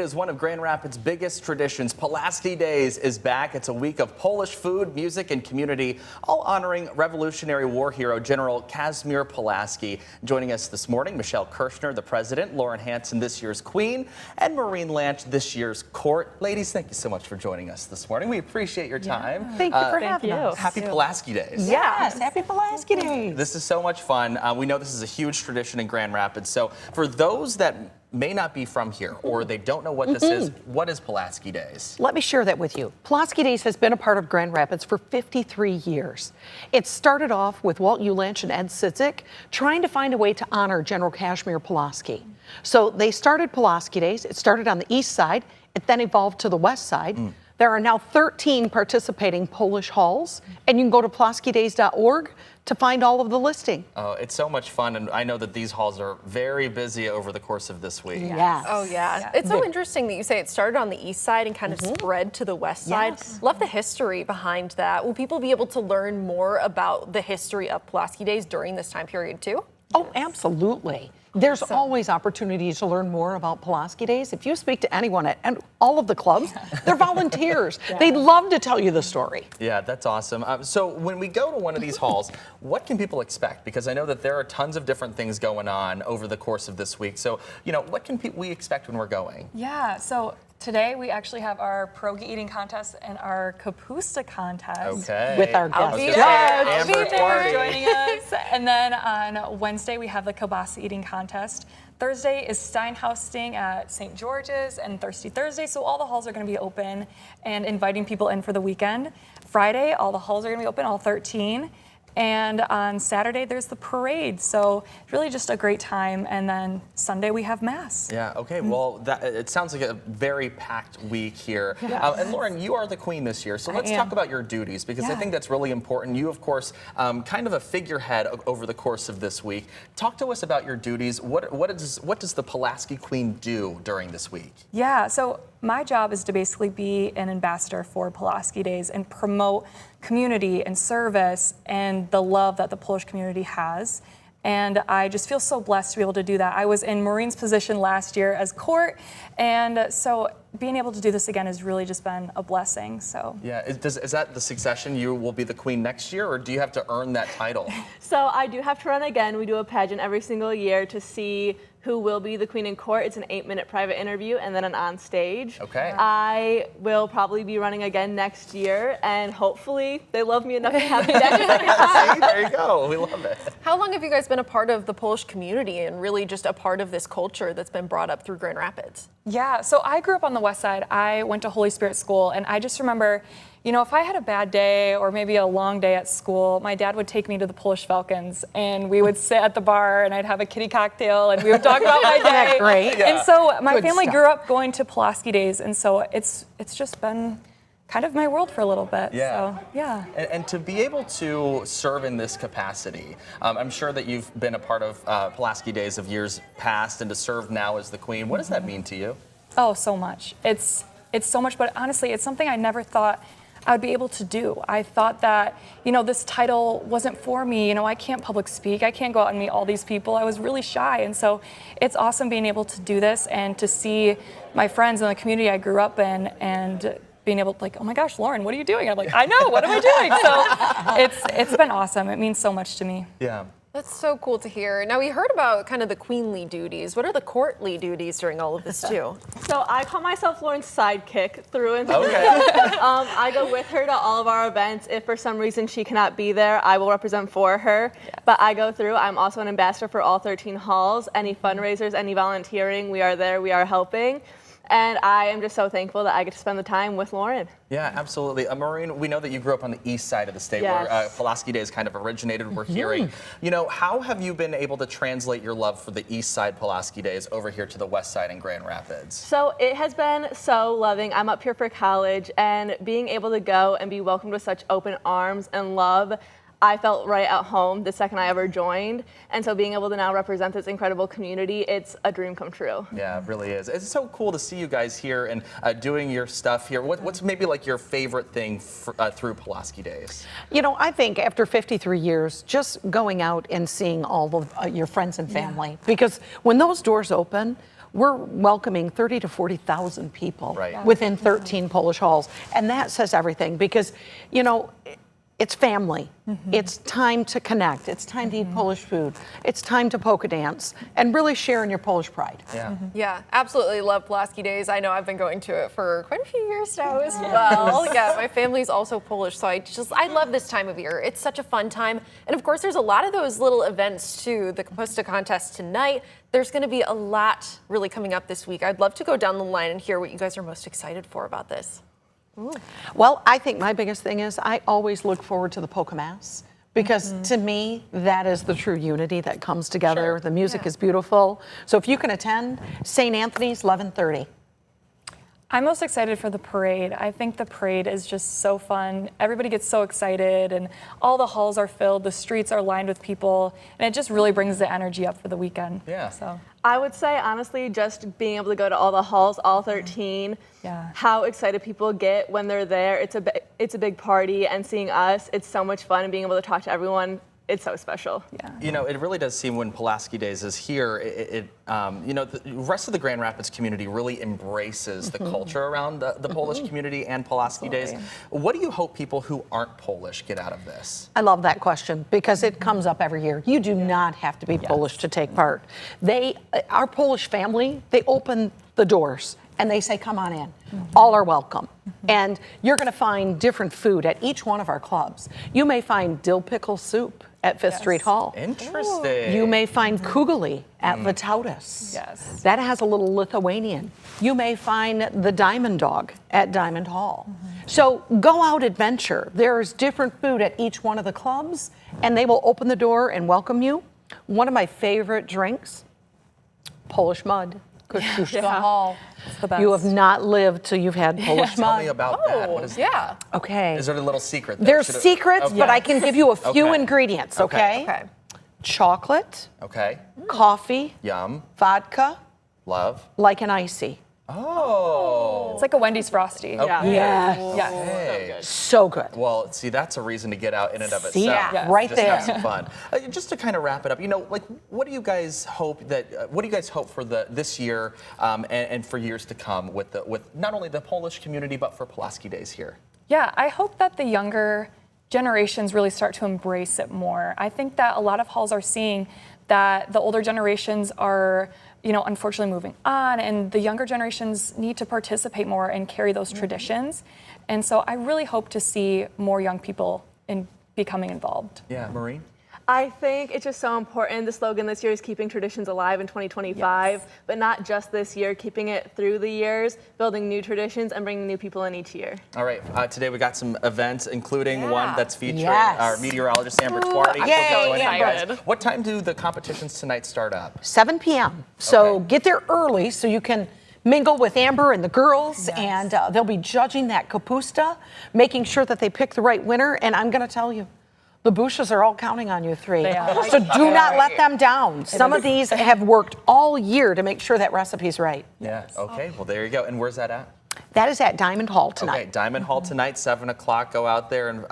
Is one of Grand Rapids' biggest traditions. Pulaski Days is back. It's a week of Polish food, music, and community, all honoring Revolutionary War hero General Kazimierz Pulaski. Joining us this morning, Michelle Kirshner, the president, Lauren Hansen, this year's queen, and Maureen Lanch, this year's court. Ladies, thank you so much for joining us this morning. We appreciate your time. Yeah. Thank you for having us. Happy Pulaski Days. Yes, happy Pulaski Days. This is so much fun. We know this is a huge tradition in Grand Rapids. So for those that may not be from here or they don't know what this is, what is Pulaski Days? Let me share that with you. Pulaski Days has been a part of Grand Rapids for 53 years. It started off with Walt Ulanch and Ed Sidzik trying to find a way to honor General Kazimierz Pulaski. So they started Pulaski Days. It started on the east side. It then evolved to the west side. There are now 13 participating Polish halls, and you can go to pulaskidays.org to find all of the listing. Oh, it's so much fun, and I know that these halls are very busy over the course of this week. Yes. Oh, yeah. It's so interesting that you say it started on the east side and kind of spread to the west side. Yes. Love the history behind that. Will people be able to learn more about the history of Pulaski Days during this time period, too? Oh, absolutely. There's always opportunities to learn more about Pulaski Days. If you speak to anyone at all of the clubs, they're volunteers. They'd love to tell you the story. Yeah, that's awesome. So when we go to one of these halls, what can people expect? Because I know that there are tons of different things going on over the course of this week. So, you know, what can we expect when we're going? Yeah, so today we actually have our pierogi eating contest and our kapusta contest. Okay. With our I'll guest be judge. there. I'll be Amber there Party. joining us. And then on Wednesday we have the kielbasa eating contest. Thursday is Steinhausting at St. George's and Thirsty Thursday, so all the halls are going to be open and inviting people in for the weekend. Friday, all the halls are going to be open, all 13. And on Saturday, there's the parade. So really just a great time. And then Sunday, we have Mass. Yeah, okay. Well, it sounds like a very packed week here. And Lauren, you are the queen this year. So let's talk about your duties, because I think that's really important. You, of course, kind of a figurehead over the course of this week. Talk to us about your duties. What does the Pulaski Queen do during this week? Yeah, so my job is to basically be an ambassador for Pulaski Days and promote community and service and the love that the Polish community has. And I just feel so blessed to be able to do that. I was in Maureen's position last year as court, and so being able to do this again has really just been a blessing. So Yeah, is that the succession? You will be the queen next year, or do you have to earn that title? So I do have to run again. We do a pageant every single year to see who will be the queen in court. It's an 8-minute private interview and then an on stage. Okay. I will probably be running again next year, and hopefully they love me enough to have me back a second time. See, there you go. We love it. How long have you guys been a part of the Polish community and really just a part of this culture that's been brought up through Grand Rapids? yeah, so I grew up on the west side. I went to Holy Spirit School, and I just remember, you know, if I had a bad day or maybe a long day at school, my dad would take me to the Polish Falcons, and we would sit at the bar, and I'd have a kitty cocktail, and we would talk about my day. Isn't that great? Yeah. And so my Good family stuff. grew up going to Pulaski Days, and so it's just been kind of my world for a little bit. Yeah. So, yeah. And to be able to serve in this capacity, I'm sure that you've been a part of Pulaski Days of years past, and to serve now as the queen, what does that mean to you? Oh, so much. It's so much, but honestly, it's something I never thought I would be able to do. I thought that, you know, this title wasn't for me. You know, I can't public speak. I can't go out and meet all these people. I was really shy. And so it's awesome being able to do this and to see my friends in the community I grew up in and being able to, like, oh my gosh, Lauren, what are you doing? I'm like, I know, what am I doing? So it's been awesome. It means so much to me. Yeah. That's so cool to hear. Now, we heard about kind of the queenly duties. What are the courtly duties during all of this, too? So I call myself Lauren's sidekick through and through. Okay. I go with her to all of our events. If for some reason she cannot be there, I will represent for her. But I go through. I'm also an ambassador for all 13 halls. Any fundraisers, any volunteering, we are there, we are helping. And I am just so thankful that I get to spend the time with Lauren. Yeah, absolutely. Maureen, we know that you grew up on the east side of the state where Pulaski Days kind of originated, we're hearing. You know, how have you been able to translate your love for the east side Pulaski Days over here to the west side in Grand Rapids? So it has been so loving. I'm up here for college, and being able to go and be welcomed with such open arms and love, I felt right at home the second I ever joined. And so being able to now represent this incredible community, it's a dream come true. Yeah, it really is. It's so cool to see you guys here and doing your stuff here. What's maybe like your favorite thing through Pulaski Days? You know, I think after 53 years, just going out and seeing all of your friends and family, because when those doors open, we're welcoming 30 to 40,000 people Right. within 13 Polish halls. And that says everything because, you know, it's family. It's time to connect. It's time to eat Polish food. It's time to polka dance and really share in your Polish pride. Yeah. Yeah, absolutely love Pulaski Days. I know I've been going to it for quite a few years now as well. Yeah, my family's also Polish, so I love this time of year. It's such a fun time. And of course, there's a lot of those little events too. The Kapusta contest tonight. There's going to be a lot really coming up this week. I'd love to go down the line and hear what you guys are most excited for about this. Well, I think my biggest thing is I always look forward to the polka mass because to me, that is the true unity that comes together. Sure. The music is beautiful. So if you can attend, St. Anthony's, 11:30. I'm most excited for the parade. I think the parade is just so fun. Everybody gets so excited and all the halls are filled, the streets are lined with people, and it just really brings the energy up for the weekend. Yeah. So I would say, honestly, just being able to go to all the halls, all 13, Yeah. how excited people get when they're there. It's a big party, and seeing us, it's so much fun, and being able to talk to everyone, it's so special. yeah. You know, it really does seem when Pulaski Days is here, you know, the rest of the Grand Rapids community really embraces the culture around the Polish community and Pulaski Days. What do you hope people who aren't Polish get out of this? I love that question because it comes up every year. You do not have to be Polish to take part. Our Polish family, they open the doors and they say, come on in. All are welcome. And you're going to find different food at each one of our clubs. You may find dill pickle soup at Fifth Street Hall. Interesting. You may find kugeli at Vitautas. Yes. That has a little Lithuanian. You may find the Diamond Dog at Diamond Hall. So go out adventure. There's different food at each one of the clubs, and they will open the door and welcome you. One of my favorite drinks, Polish mud. Kosciuszko Hall. It's the best. You have not lived till you've had Polish Tell mud. me about that. What is Yeah. Okay. Is there a little secret? Though? There's Should it- secrets, Okay. but I can give you a few Okay. ingredients, Okay. okay? Okay. Chocolate, Okay. coffee, Yum. vodka, Love. like an icy. Oh. It's like a Wendy's Frosty. Okay. Yeah. Yeah. Hey. So good. Well, see, that's a reason to get out in and of itself. See, Yes. right Just there. have some fun. Just to kind of wrap it up, you know, like, what do you guys hope for this year and for years to come with not only the Polish community but for Pulaski Days here? Yeah, I hope that the younger generations really start to embrace it more. I think that a lot of halls are seeing that the older generations are, you know, unfortunately moving on, and the younger generations need to participate more and carry those traditions. And so I really hope to see more young people becoming involved. Yeah, Maureen? I think it's just so important. The slogan this year is keeping traditions alive in 2025, but not just this year, keeping it through the years, building new traditions and bringing new people in each year. All right, today we got some events, including one that's featuring Yes. our meteorologist, Amber Twardy. yay, Joining you guys. Amber. What time do the competitions tonight start up? 7 p.m. So Okay. get there early so you can mingle with Amber and the girls, and they'll be judging that kapusta, making sure that they pick the right winner. And I'm going to tell you, the Bushes are all counting on you three. They are. So do not let them down. Some of these have worked all year to make sure that recipe's right. Yeah, okay, well, there you go. And where's that at? That is at Diamond Hall tonight. Okay, Diamond Hall tonight, 7 o'clock. Go out there and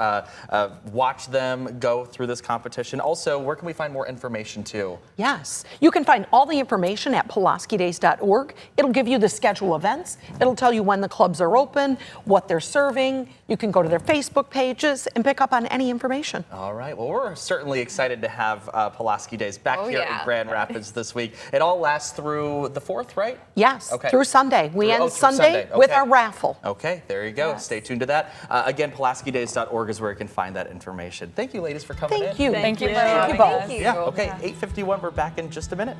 watch them go through this competition. Also, where can we find more information too? Yes. You can find all the information at pulaskidays.org. It'll give you the schedule of events. It'll tell you when the clubs are open, what they're serving. You can go to their Facebook pages and pick up on any information. All right, well, we're certainly excited to have Pulaski Days back here yeah. in Grand Rapids this week. It all lasts through the 4th, right? Yes, Okay. through Sunday. We end Through Sunday with our raffle. Okay, there you go. Stay tuned to that. Again, pulaskidays.org is where you can find that information. Thank you, ladies, for coming in. Thank you. Thank you for Thank you having both. us. Yeah, okay, 8:51. We're back in just a minute.